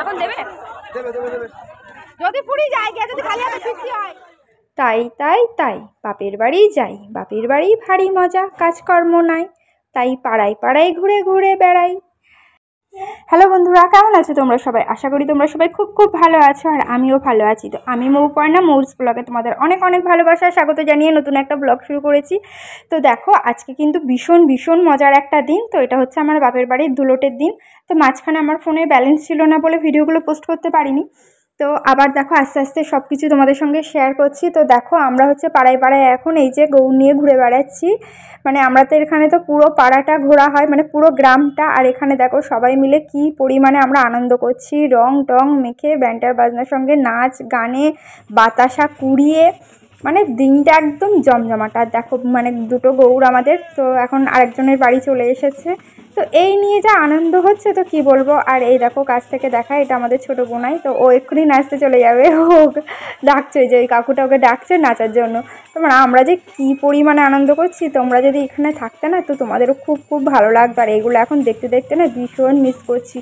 এখন দেবে যদি পুরি যায় গিয়ে যদি খালি হাতে ফিরতে হয়। তাই তাই তাই বাপের বাড়ি যাই, বাপের বাড়ি ভারী মজা, কাজকর্ম নাই, তাই পাড়ায় পাড়ায় ঘুরে ঘুরে বেড়াই। হ্যালো বন্ধুরা, কেমন আছো তোমরা সবাই? আশা করি তোমরা সবাই খুব খুব ভালো আছো, আর আমিও ভালো আছি। তো আমি মৌপর্ণা, মৌস ব্লগে তোমাদের অনেক অনেক ভালোবাসা স্বাগত জানিয়ে নতুন একটা ব্লগ শুরু করেছি। তো দেখো, আজকে কিন্তু ভীষণ ভীষণ মজার একটা দিন। তো এটা হচ্ছে আমার বাপের বাড়ির ধুলোটের দিন। তো মাঝখানে আমার ফোনে ব্যালেন্স ছিল না বলে ভিডিওগুলো পোস্ট করতে পারিনি। তো আবার দেখো আস্তে আস্তে সব কিছু তোমাদের সঙ্গে শেয়ার করছি। তো দেখো, আমরা হচ্ছে পাড়ায় পাড়ায় এখন এই যে গৌর নিয়ে ঘুরে বেড়াচ্ছি। মানে আমরা তো এখানে তো পুরো পাড়াটা ঘোরা হয়, মানে পুরো গ্রামটা। আর এখানে দেখো সবাই মিলে কি পরিমাণে আমরা আনন্দ করছি, রং টং মেখে ব্যান্ডার বাজনার সঙ্গে নাচ গানে বাতাসা কুড়িয়ে, মানে দিনটা একদম জমজমাট। আর দেখো মানে দুটো গৌর আমাদের তো এখন আরেকজনের বাড়ি চলে এসেছে। তো এই নিয়ে যা আনন্দ হচ্ছে তো কি বলবো। আর এই দেখো কাছ থেকে দেখা, এটা আমাদের ছোটো বোনাই। তো ও এক্ষুনি নাচতে চলে যাবে, ও ডাকছে, যে ওই কাকুটা ওকে ডাকছে নাচার জন্য। তো মানে আমরা যে কী পরিমাণে আনন্দ করছি, তোমরা যদি এখানে থাকতে না তো তোমাদেরও খুব খুব ভালো লাগবে। আর এইগুলো এখন দেখতে দেখতে না ভীষণ মিস করছি।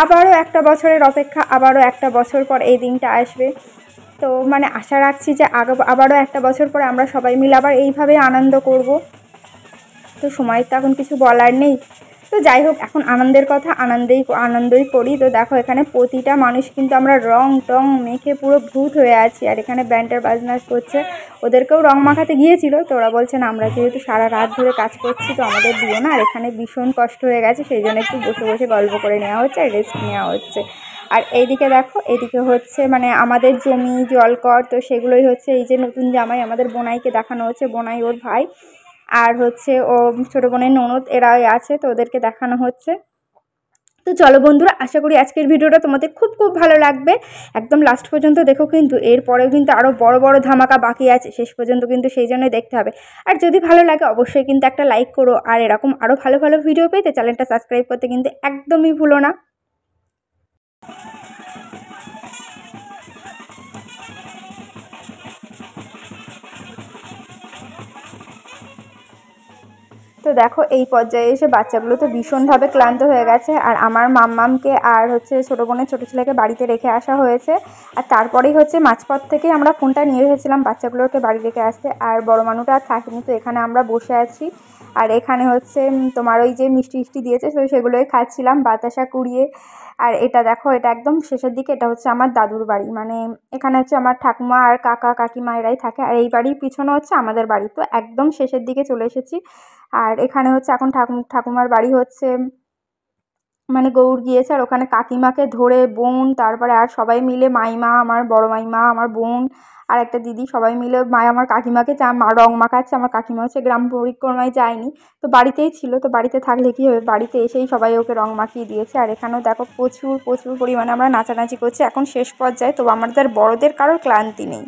আবারও একটা বছরের অপেক্ষা, আবারও একটা বছর পর এই দিনটা আসবে। তো মানে আশা রাখছি যে আবারও একটা বছর পরে আমরা সবাই মিলে আবার এইভাবে আনন্দ করব। তো সময়ের তো এখন কিছু বলার নেই। তো যাই হোক, এখন আনন্দের কথা আনন্দই করি। তো দেখো এখানে প্রতিটা মানুষ কিন্তু আমরা রং টং মেখে পুরো ভূত হয়ে আছি। আর এখানে ব্যান্ডের বাজনা করছে, ওদেরকেও রং মাখাতে গিয়েছিল। তো ওরা বলছেন আমরা যেহেতু সারা রাত ধরে কাজ করছি তো আমাদের দিও না। আর এখানে ভীষণ কষ্ট হয়ে গেছে, সেই জন্য একটু বসে বসে গল্প করে নেওয়া হচ্ছে আর রেস্ট নেওয়া হচ্ছে। আর এইদিকে দেখো, এইদিকে হচ্ছে মানে আমাদের জমি জলকর, তো সেগুলোই হচ্ছে এই যে নতুন জামাই আমাদের বোনাইকে দেখানো হচ্ছে, বোনাই ওর ভাই আর হচ্ছে ও ছোটো বোনের ননদ, এরাই আছে, তো ওদেরকে দেখানো হচ্ছে। তো চলো বন্ধুরা, আশা করি আজকের ভিডিওটা তোমাদের খুব খুব ভালো লাগবে। একদম লাস্ট পর্যন্ত দেখো, কিন্তু এরপরেও কিন্তু আরও বড় বড় ধামাকা বাকি আছে, শেষ পর্যন্ত কিন্তু সেই জন্যই দেখতে হবে। আর যদি ভালো লাগে অবশ্যই কিন্তু একটা লাইক করো, আর এরকম আরও ভালো ভালো ভিডিও পেতে চ্যানেলটা সাবস্ক্রাইব করতে কিন্তু একদমই ভুলো না। তো দেখো এই পর্যায়ে এসে বাচ্চাগুলো তো ভীষণভাবে ক্লান্ত হয়ে গেছে। আর আমার মাম্মামকে আর হচ্ছে ছোটো বোনের ছোটো ছেলেকে বাড়িতে রেখে আসা হয়েছে। আর তারপরেই হচ্ছে মাঝপথ থেকেই আমরা ফোনটা নিয়ে এসেছিলাম বাচ্চাগুলোকে বাড়ি রেখে আসতে। আর বড় মানুষটা আর থাকেনি, তো এখানে আমরা বসে আছি। আর এখানে হচ্ছে তোমার ওই যে মিষ্টি দিয়েছে, তো সেগুলোই খাচ্ছিলাম বাতাসা কুড়িয়ে। আর এটা দেখো, এটা একদম শেষের দিকে, এটা হচ্ছে আমার দাদুর বাড়ি। মানে এখানে হচ্ছে আমার ঠাকুমা আর কাকা কাকিমা এরাই থাকে। আর এই বাড়ির পিছনে হচ্ছে আমাদের বাড়ি। তো একদম শেষের দিকে চলে এসেছি। আর এখানে হচ্ছে এখন ঠাকুমার বাড়ি হচ্ছে মানে গৌড় গিয়েছে। আর ওখানে কাকিমাকে ধরে বোন, তারপরে আর সবাই মিলে মাইমা, আমার বড় মাইমা, আমার বোন আর একটা দিদি, সবাই মিলে আমার কাকিমাকে রং মাখাচ্ছে। আমার কাকিমা হচ্ছে গ্রাম পরিক্রমায় যায়নি, তো বাড়িতেই ছিল। তো বাড়িতে থাকলে কী হবে, বাড়িতে এসেই সবাই ওকে রং মাখিয়ে দিয়েছে। আর এখানেও দেখো প্রচুর প্রচুর পরিমাণে আমরা নাচানাচি করছি। এখন শেষ পর্যায়ে, তো আমাদের বড়দের কারোর ক্লান্তি নেই।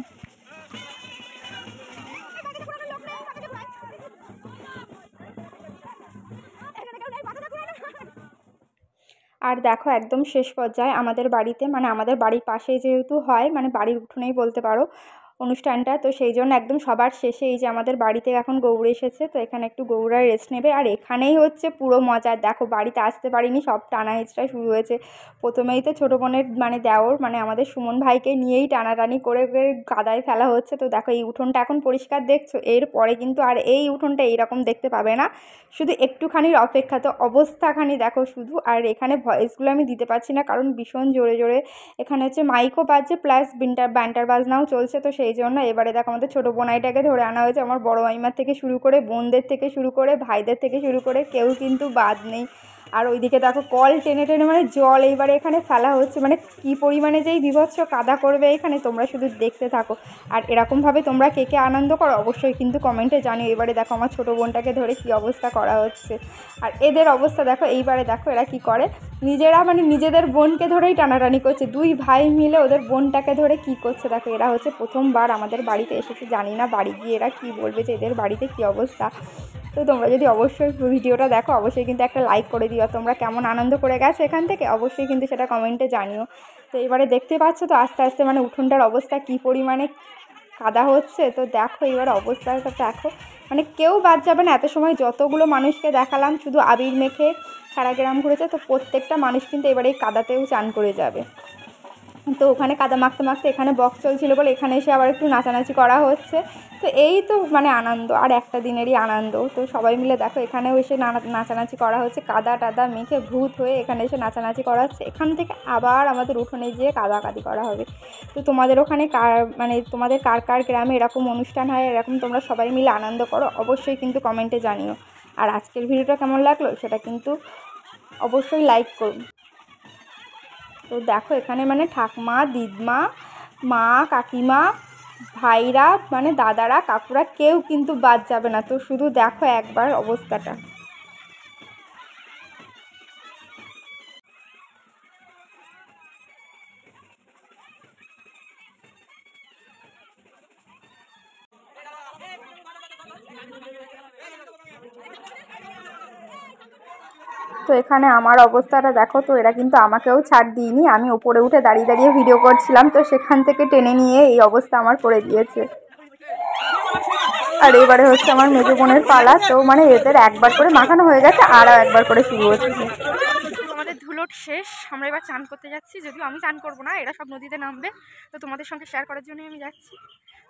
আর দেখো একদম শেষ পর্যায়ে আমাদের বাড়িতে, মানে আমাদের বাড়ির পাশেই যেহেতু হয়, মানে বাড়ির উঠোনেই বলতে পারো অনুষ্ঠানটা, তো সেই জন্য একদম সবার শেষে এই যে আমাদের বাড়িতে এখন গৌর এসেছে। তো এখানে একটু গৌরা রেস্ট নেবে। আর এখানেই হচ্ছে পুরো মজা। দেখো বাড়িতে আসতে পারিনি, সব টানা হেঁচড়া শুরু হয়েছে। প্রথমেই তো ছোটো বোনের মানে দেওর, মানে আমাদের সুমন ভাইকে নিয়েই টানাটানি করে কাদায় ফেলা হচ্ছে। তো দেখো এই উঠোনটা এখন পরিষ্কার দেখছো, এরপরে কিন্তু আর এই উঠোনটা এইরকম দেখতে পাবে না, শুধু একটুখানির অপেক্ষা। তো অবস্থাখানি দেখো শুধু। আর এখানে ভয়েসগুলো আমি দিতে পারছি না, কারণ ভীষণ জোরে জোরে এখানে হচ্ছে মাইকও বাজছে, প্লাস ব্যান্ডার বাজনাও চলছে। তো সেই জন্য এবারে দেখো আমাদের ছোটো বোনাইটাকে ধরে আনা হয়েছে। আমার বড় মাইমার থেকে শুরু করে বোনদের থেকে শুরু করে ভাইদের থেকে শুরু করে কেউ কিন্তু বাদ নেই। আর ওইদিকে দেখো কল টেনে টেনে মানে জল এইবারে এখানে ফেলা হচ্ছে। মানে কী পরিমাণে যেই বীভৎস কাদা করবে এখানে, তোমরা শুধু দেখতে থাকো। আর এরকমভাবে তোমরা কে কে আনন্দ করো অবশ্যই কিন্তু কমেন্টে জানিও। এবারে দেখো আমার ছোটো বোনটাকে ধরে কী অবস্থা করা হচ্ছে। আর এদের অবস্থা দেখো, এইবারে দেখো এরা কী করে, নিজেরা মানে নিজেদের বোনকে ধরেই টানাটানি করছে। দুই ভাই মিলে ওদের বোনটাকে ধরে কী করছে দেখো। এরা হচ্ছে প্রথমবার আমাদের বাড়িতে এসেছে, জানি না বাড়ি গিয়ে এরা কী বলবে যে এদের বাড়িতে কী অবস্থা। তো তোমরা যদি অবশ্যই ভিডিওটা দেখো অবশ্যই কিন্তু একটা লাইক করে দিও। তোমরা কেমন আনন্দ করে গেছো এখান থেকে অবশ্যই কিন্তু সেটা কমেন্টে জানিও। তো এবারে দেখতে পাচ্ছ তো আস্তে আস্তে মানে উঠোনটার অবস্থা কী পরিমাণে কাদা হচ্ছে। তো দেখো এবার অবস্থাটা দেখো, মানে কেউ বাদ যাবে না। এত সময় যতগুলো মানুষকে দেখালাম শুধু আবির মেখে সারা গ্রাম ঘুরেছে, তো প্রত্যেকটা মানুষ কিন্তু এবারে এই কাদাতেও চান করে যাবে। তো ওখানে কাদা মাখতে মাখতে এখানে বক্স চলছিল বলে এখানে এসে আবার একটু নাচানাচি করা হচ্ছে। তো এই তো মানে আনন্দ, আর একটা দিনেরই আনন্দ। তো সবাই মিলে দেখো এখানেও এসে নাচানাচি করা হচ্ছে, কাদা টাদা মেখে ভূত হয়ে এখানে এসে নাচানাচি করা হচ্ছে। এখান থেকে আবার আমাদের উঠোনে যেয়ে কাদাকাদি করা হবে। তো তোমাদের ওখানে মানে তোমাদের কার কার গ্রামে এরকম অনুষ্ঠান হয়, এরকম তোমরা সবাই মিলে আনন্দ করো অবশ্যই কিন্তু কমেন্টে জানিও। আর আজকের ভিডিওটা কেমন লাগলো সেটা কিন্তু অবশ্যই লাইক করুন। তো দেখো এখানে মানে ঠাকমা, দিদমা, মা, কাকিমা, ভাইরা মানে দাদারা, কাকুরা কেউ কিন্তু বাদ যাবে না। তো শুধু দেখো একবার অবস্থাটা। তো এখানে আমার অবস্থাটা দেখো। তো এরা কিন্তু আমাকেও ছাড় দিইনি, আমি ওপরে উঠে দাঁড়িয়ে দাঁড়িয়ে ভিডিও করছিলাম, তো সেখান থেকে টেনে নিয়ে এই অবস্থা আমার করে দিয়েছে। আর এবারে হচ্ছে আমার মেজো বোনের পালা। তো মানে এদের একবার করে মাখানো হয়ে গেছে, আরও একবার করে শুরু হচ্ছে। আমাদের ধুলোট শেষ, আমরা এবার চান করতে যাচ্ছি। যদিও আমি চান করবো না, এরা সব নদীতে নামবে, তো তোমাদের সঙ্গে শেয়ার করার জন্যই আমি যাচ্ছি।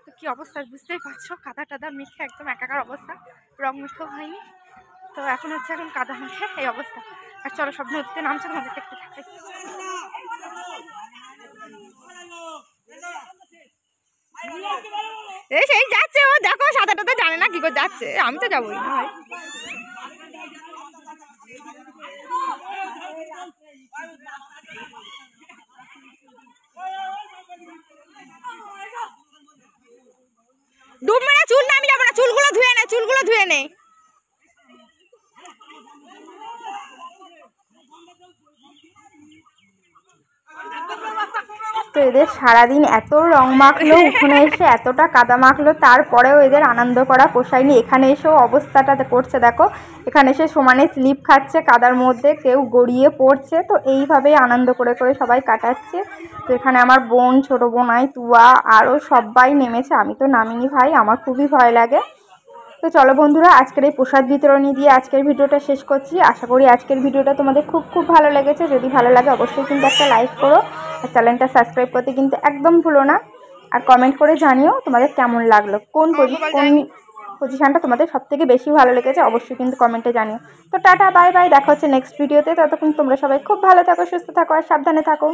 তো কী অবস্থা বুঝতেই পারছো, কাদা টাদা মেখে একদম একাকার অবস্থা, রং মেখেও হয়নি। তো এখন হচ্ছে এখন কাদা মাখে এই অবস্থা। আর চলো সব নদীতে নামছে, তোমাদের দেখতে থাকে। এই সেই যাচ্ছে, ও দেখো সাঁতারটা তো জানে না কি করে যাচ্ছে, আমি তো যাবোই না ভাই। ডুব মেরে চুল না, আমি যাবো না, চুলগুলো ধুয়ে নে, চুলগুলো ধুয়ে নে। তো এদের সারাদিন এত রং মাখলো, উঠোনে এসে এতটা কাদা মাখলো, তারপরেও এদের আনন্দ করা পোষায়নি। এখানে এসেও অবস্থাটা করছে দেখো, এখানে এসে সমানে স্লিপ খাচ্ছে কাদার মধ্যে, কেউ গড়িয়ে পড়ছে। তো এইভাবেই আনন্দ করে করে সবাই কাটাচ্ছে। তো এখানে আমার বোন, ছোটো বোনাই, তুয়া আরও সবাই নেমেছে, আমি তো নামিনি ভাই, আমার খুবই ভয় লাগে। তো চলো বন্ধুরা, আজকের এই প্রসাদ বিতরণী দিয়ে আজকের ভিডিওটা শেষ করছি। আশা করি আজকের ভিডিওটা তোমাদের খুব খুব ভালো লেগেছে। যদি ভালো লাগে অবশ্যই কিন্তু একটা লাইক করো, আর চ্যানেলটা সাবস্ক্রাইব করতে কিন্তু একদম ভুলো না। আর কমেন্ট করে জানিও তোমাদের কেমন লাগলো, কোন পজিশানটা তোমাদের সবথেকে বেশি ভালো লেগেছে অবশ্যই কিন্তু কমেন্টে জানিও। তো টাটা, বাই বাই, দেখা হচ্ছে নেক্সট ভিডিওতে। ততক্ষণ তোমরা সবাই খুব ভালো থাকো, সুস্থ থাকো আর সাবধানে থাকো।